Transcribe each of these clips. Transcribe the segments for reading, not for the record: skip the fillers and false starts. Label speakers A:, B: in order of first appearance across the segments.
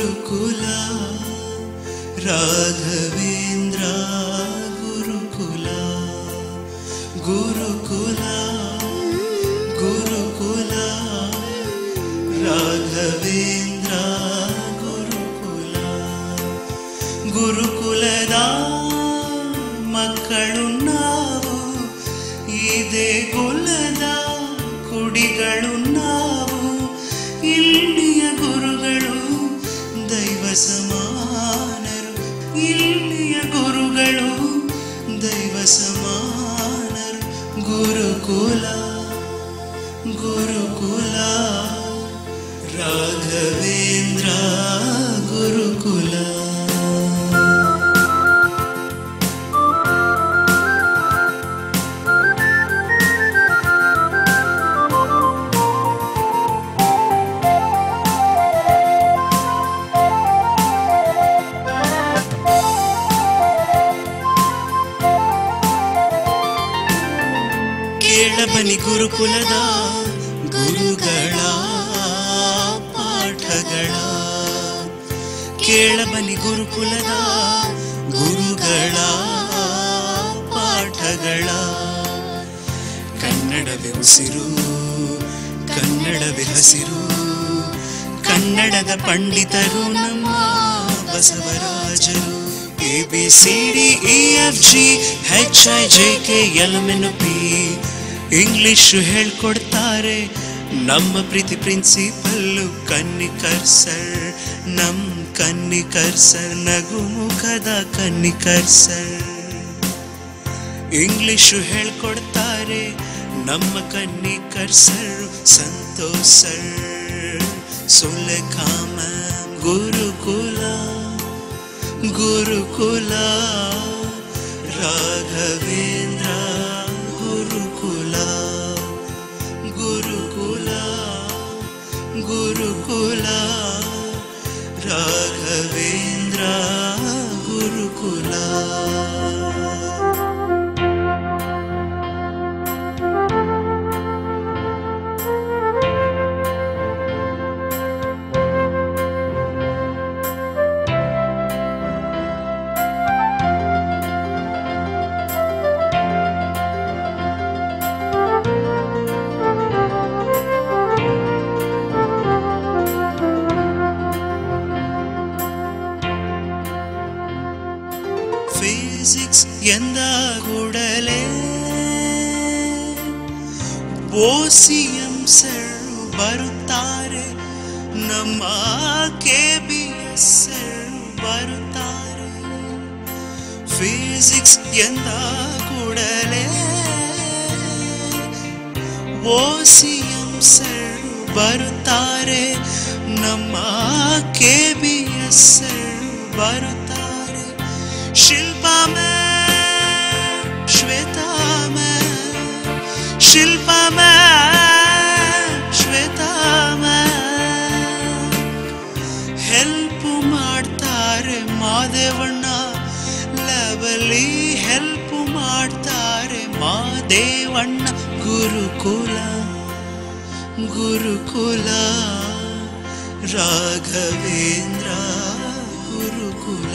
A: ಗುರುಕುಲ ರಾಘವೇಂದ್ರ ಗುರುಕುಲ ಗುರುಕುಲ ಗುರುಕುಲ ರಾಘವೇಂದ್ರ ಗುರುಕುಲ ಗುರುಕುಲದ ಮಕ್ಕಳು ನಾವು ಇದೇ ಕುಲದ ಕುಡಿಗಳು ನಾವು ಇಲ್ಲಿಯ ಗುರುಗಳು ದೈವ ಸಮಾನರು ಇಲ್ಲಿಯ ಗುರುಗಳು ದೈವ ಸಮಾನರು ಗುರುಕುಲ ಗುರುಕುಲ ರಾಘವೇಂದ್ರ ಗುರುಕುಲ ಕೇಳಬನಿ ಗುರುಕುಲದ ಗುರುಗಳ ಪಾಠಗಳ ಕೇಳಬನಿ ಗುರುಕುಲದ ಗುರುಗಳ ಪಾಠಗಳ ಕನ್ನಡವೇ ಉಸಿರು ಕನ್ನಡವೇ ಹಸಿರು ಕನ್ನಡದ ಪಂಡಿತರು ನಮ್ಮ ಬಸವರಾಜರು ABCDEFGHIJK LMNOP ಇಂಗ್ಲಿಷ್ ಹೇಳ್ಕೊಡ್ತಾರೆ ನಮ್ಮ ಪ್ರೀತಿ ಪ್ರಿನ್ಸಿಪಲ್ಲು ಕನ್ನಿಕರ್ ಸರ್ ನಮ್ ಕನ್ನಿಕರ್ ಸರ್ ನಗುಮುಖದ ಕನ್ನಿಕರ್ ಸರ್ ಇಂಗ್ಲಿಷ್ ಹೇಳ್ಕೊಡ್ತಾರೆ ನಮ್ಮ Kannikar sir Santosh sir Sulekha ma'am Gurukula Gurukula Raghavendra Gurukula Gurukula Gurukula Raghavendra Gurukula physics ಎಂದ ಕೂಡಲೇ ಓಸಿಎಂ ಸರ್ ಬರುತ್ತಾರೆ ನಮ್ಮ KBS ಸರ್ ಬರುತ್ತಾರೆ ಫಿಸಿಕ್ಸ್ ಎಂದ ಕೂಡಲೇ ಓಸಿಎಂ ಸರ್ ಬರುತ್ತಾರೆ ನಮ್ಮ KBS ಸರ್ ಬರುತ್ತಾರೆ Shilpa ma'am Shweta ma'am Shilpa ma'am Shweta ma'am help ಮಾಡ್ತಾರೆ ಮಾದೇವಣ್ಣ ಲೆವೆಲಿ ಹೆಲ್ಪ್ ಮಾಡ್ತಾರೆ ಮಾದೇವಣ್ಣ ಗುರುಕುಲ ಗುರುಕುಲ ರಾಘವೇಂದ್ರ ಗುರುಕುಲ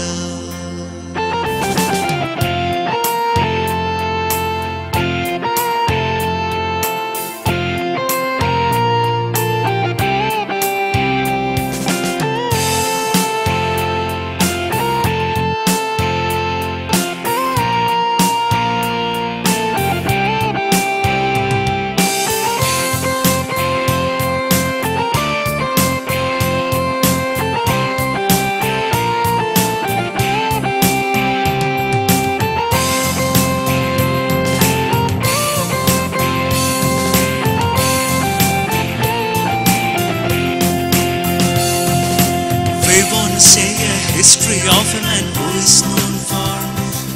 A: Say a history of a man who is known for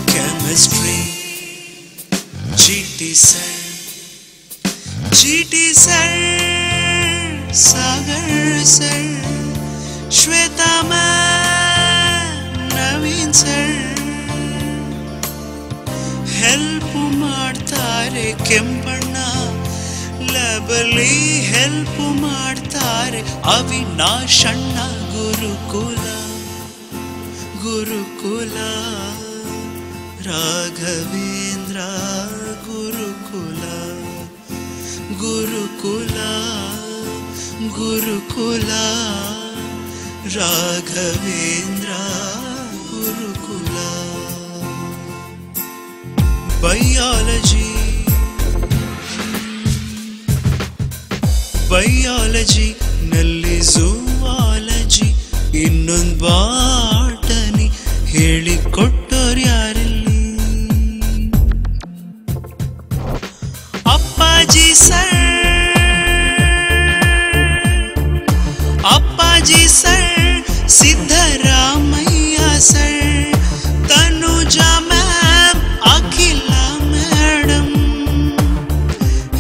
A: chemistry. GT sir, GT sir, Sagar sir, Shweta ma'am, Naveen sir. Help ಮಾಡ್ತಾರೆ Kempanna ಲಬಲಿ help ಮಾಡ್ತಾರೆ ಅವಿನಾಶ್ ಅಣ್ಣ Gurukula Gurukula Raghavendra Gurukula Gurukula Gurukula Raghavendra Gurukula biology ನಲ್ಲಿ zoology ಇನ್ನೊಂದು botany ಹೇಳಿಕೊಟ್ಟೋರು ಯಾರಲ್ಲಿ Appaji sir Siddaramaiah sir Tanuja ma'am Akhila madam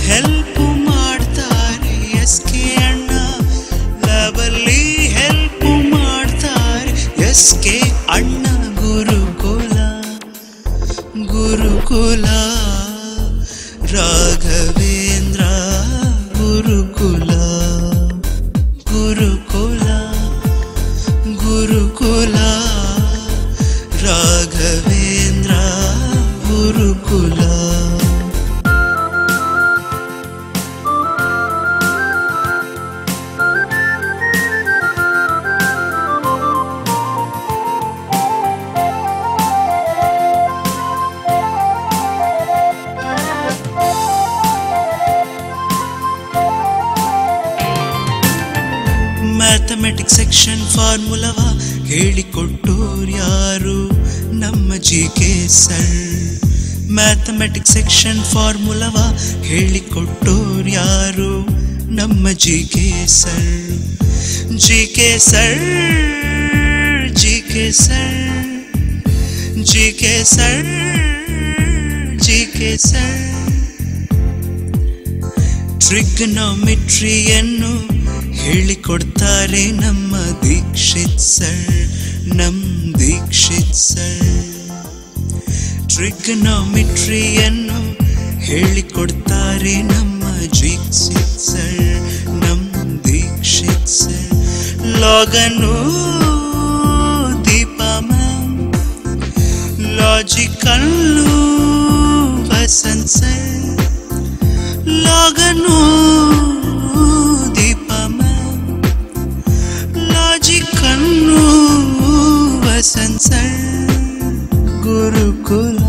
A: help ಮಾಡ್ತಾರೆ SK ಅಣ್ಣ lovely help ಮಾಡ್ತಾರೆ SK ಅಣ್ಣ ಗುರುಕುಲ ಗುರುಕುಲ ರಾಘವೇಂದ್ರ ಗುರುಕುಲ ಗುರುಕುಲ ಗುರುಕುಲ ರಾಘವೇಂದ್ರ ಗುರುಕುಲ ಮ್ಯಾಥಮೆಟಿಕ್ಸ್ ಸೆಕ್ಷನ್ ಫಾರ್ಮುಲವ ಹೇಳಿಕೊಟ್ಟೋರು ಯಾರು ನಮ್ಮ GK ಸರ್ ಮ್ಯಾಥಮೆಟಿಕ್ಸ್ ಸೆಕ್ಷನ್ ಫಾರ್ಮುಲವ ಹೇಳಿಕೊಟ್ಟೋರು ಯಾರು ನಮ್ಮ GK sir GK sir GK sir GK sir GK sir ಟ್ರಿಗ್ನೋಮೆಟ್ರಿಯನ್ನು ಹೇಳಿಕೊಡ್ತಾರೆ ನಮ್ಮ ದೀಕ್ಷಿತ್ ಸರ್ ಟ್ರಿಗ್ನೋಮೆಟ್ರಿಯನ್ನು ಹೇಳಿಕೊಡ್ತಾರೆ ನಮ್ಮ ದೀಕ್ಷಿತ್ ಸರ್ ಲಾಗನು Deepa ma'am logical Vasanth sir ಲಾಗನು ಲಾಜಿಕನ್ನು Vasanth sir Gurukula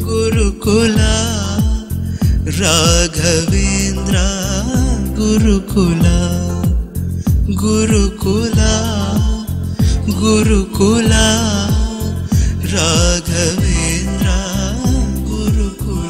A: Gurukula Raghavendra Gurukula Gurukula Gurukula Raghavendra Gurukula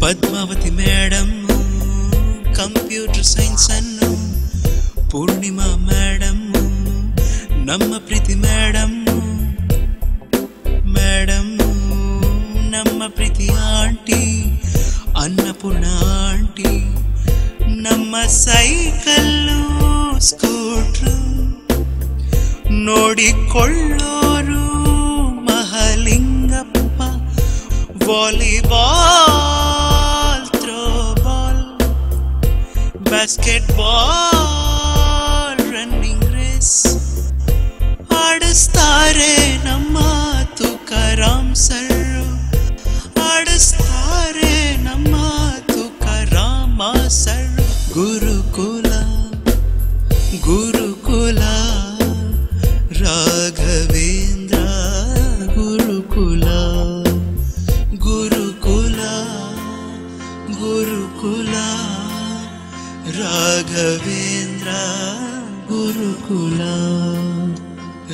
A: Padmavathi madam computer science ಅನ್ನು ಪೂರ್ಣಿಮಾ ಮೇಡಮ್ ನಮ್ಮ ಪ್ರೀತಿ ಮೇಡಮ್ ನಮ್ಮ ಪ್ರೀತಿ ಆಂಟಿ ಅನ್ನಪೂರ್ಣ ಆಂಟಿ ನಮ್ಮ ಸೈಕಲ್ಲು ಸ್ಕೂಟ್ರು ನೋಡಿಕೊಳ್ಳೋರು Mahalingappa volleyball throwball basketball running race ಆಡಿಸ್ತಾರೆ ನಮ್ಮ ತುಕಾರಾಮ್ ಸರ್ ಆಡಿಸ್ತಾರೆ ನಮ್ಮ ತುಕಾರಾಮ ಸರ್ ಗುರುಕುಲ ಗುರುಕುಲ ರಾಘವೇಂದ್ರ ಗುರುಕುಲ ಗುರುಕುಲ ಗುರುಕುಲ ರಾಘವೇಂದ್ರ ಗುರುಕುಲ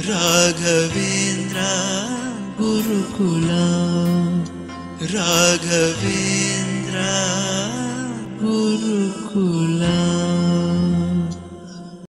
A: ರಾಘವೇಂದ್ರ ಗುರುಕುಲ ರಾಘವೇಂದ್ರ ಗುರುಕುಲ